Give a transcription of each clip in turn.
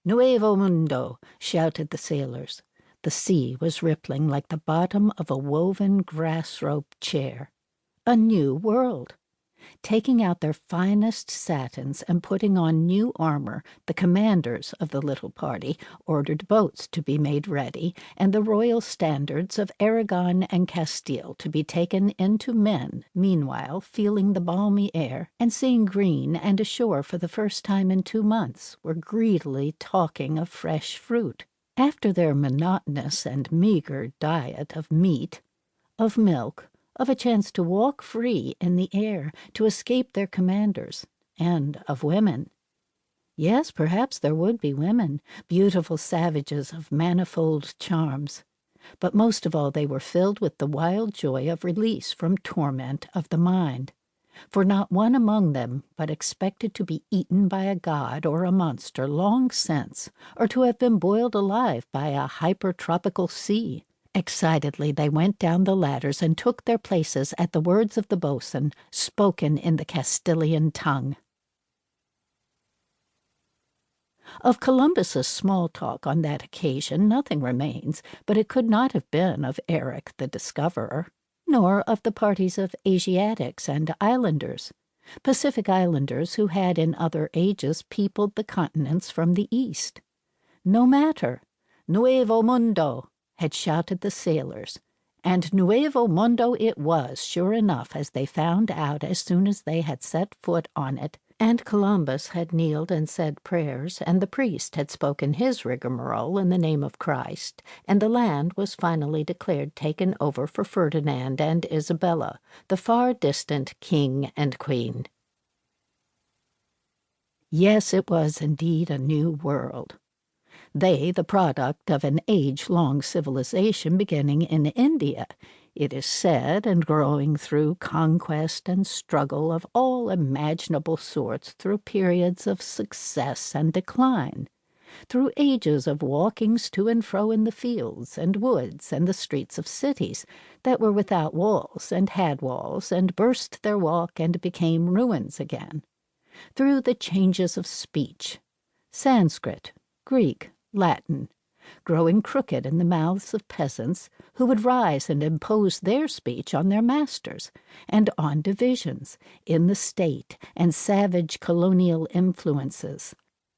"Nuevo mundo!" shouted the sailors. The sea was rippling like the bottom of a woven grass-rope chair. A new world. Taking out their finest satins and putting on new armor, the commanders of the little party ordered boats to be made ready and the royal standards of Aragon and Castile to be taken into men, meanwhile feeling the balmy air and seeing green and ashore for the first time in 2 months, were greedily talking of fresh fruit. After their monotonous and meager diet of meat, of milk, of a chance to walk free in the air, to escape their commanders, and of women. Yes, perhaps there would be women, beautiful savages of manifold charms. But most of all they were filled with the wild joy of release from torment of the mind. For not one among them but expected to be eaten by a god or a monster long since, or to have been boiled alive by a hypertropical sea. Excitedly they went down the ladders and took their places at the words of the boatswain, spoken in the Castilian tongue. Of Columbus's small talk on that occasion nothing remains, but it could not have been of Eric the Discoverer, nor of the parties of Asiatics and islanders, Pacific islanders who had in other ages peopled the continents from the east. No matter. Nuevo mundo! Had shouted the sailors, and Nuevo Mundo it was, sure enough, as they found out as soon as they had set foot on it, and Columbus had kneeled and said prayers, and the priest had spoken his rigmarole in the name of Christ, and the land was finally declared taken over for Ferdinand and Isabella, the far-distant king and queen. Yes, it was indeed a new world. They, the product of an age-long civilization beginning in India, it is said, and growing through conquest and struggle of all imaginable sorts through periods of success and decline, through ages of walkings to and fro in the fields and woods and the streets of cities that were without walls and had walls and burst their walk and became ruins again, through the changes of speech, Sanskrit, Greek, Latin, growing crooked in the mouths of peasants who would rise and impose their speech on their masters, and on divisions in the state and savage colonial influences,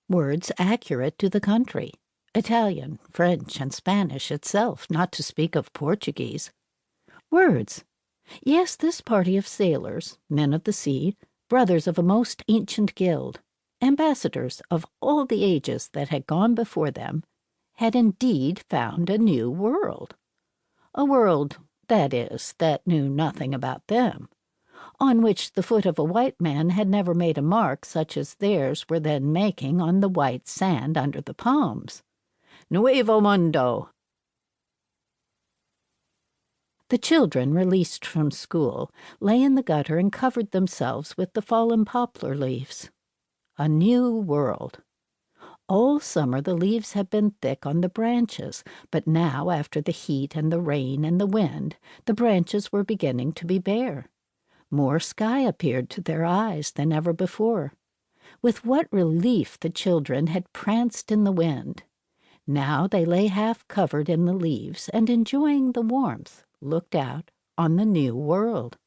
words accurate to the country, Italian, French, and Spanish itself, not to speak of Portuguese. Words! Yes, this party of sailors, men of the sea, brothers of a most ancient guild, ambassadors of all the ages that had gone before them, had indeed found a new world. A world, that is, that knew nothing about them, on which the foot of a white man had never made a mark such as theirs were then making on the white sand under the palms. Nuevo mundo! The children, released from school, lay in the gutter and covered themselves with the fallen poplar leaves. A new world. All summer the leaves had been thick on the branches, but now, after the heat and the rain and the wind, the branches were beginning to be bare. More sky appeared to their eyes than ever before. With what relief the children had pranced in the wind! Now they lay half covered in the leaves and, enjoying the warmth, looked out on the new world.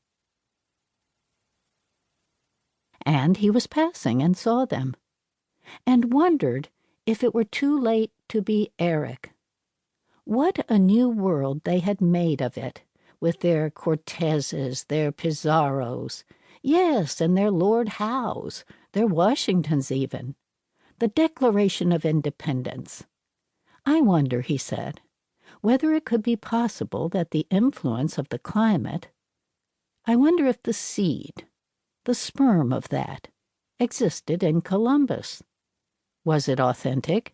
And he was passing and saw them, and wondered if it were too late to be Eric. What a new world they had made of it, with their Cortezes, their Pizarros, yes, and their Lord Howes, their Washingtons even, the Declaration of Independence. I wonder, he said, whether it could be possible that the influence of the climate, I wonder if the seed, the sperm of that, existed in Columbus. Was it authentic?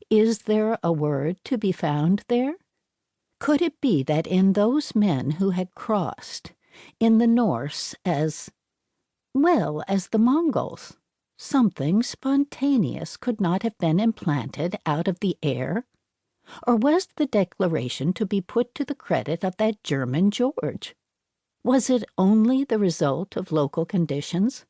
Is there a word to be found there? Could it be that in those men who had crossed, in the Norse as the Mongols, something spontaneous could not have been implanted out of the air? Or was the declaration to be put to the credit of that German George? Was it only the result of local conditions,